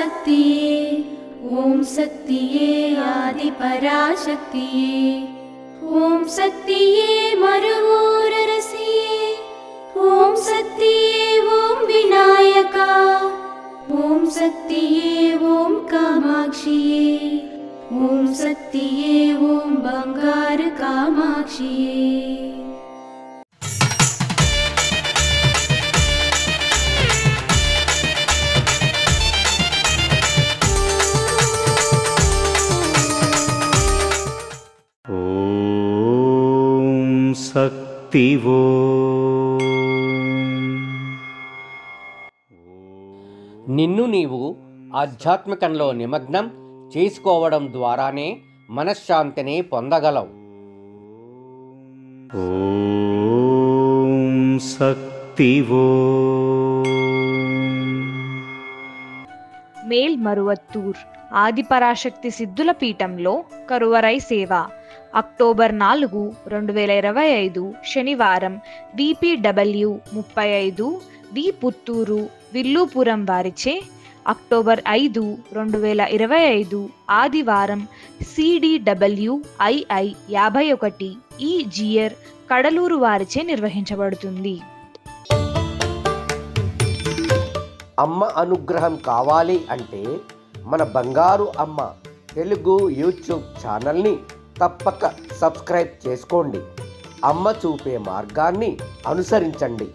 पराशक्तिये ॐ शक्तिये आदिपराशक्तिये ॐ शक्तिये मरुवोररसिये ॐ शक्तिये ॐ विनायका ॐ शक्तिये ॐ कामाक्षिये ॐ शक्तिये ॐ बंगार कामाक्षिये। శక్తివో నిన్ను నీవు ఆధ్యాత్మికంలో నిమగ్నం చేసుకోవడం ద్వారానే మనశ్శాంతిని పొందగలవు. ఓం శక్తివో. మేల్మరువత్తూర్ ఆదిపరాశక్తి సిద్ధుల పీఠంలో కరువరై సేవ అక్టోబర్ 4, 2025 శనివారం VPW 35 వి పుత్తూరు విల్లుపురం వారిచే అక్టోబర్ 5, 2025 ఆదివారం CDW II 51 ఈ జియర్ కడలూరు వారిచే నిర్వహించబడుతుంది. అమ్మ అనుగ్రహం కావాలి అంటే మన బంగారు అమ్మ తెలుగు యూట్యూబ్ ఛానల్ని తప్పక సబ్స్క్రైబ్ చేసుకోండి. అమ్మ చూపే మార్గాన్ని అనుసరించండి.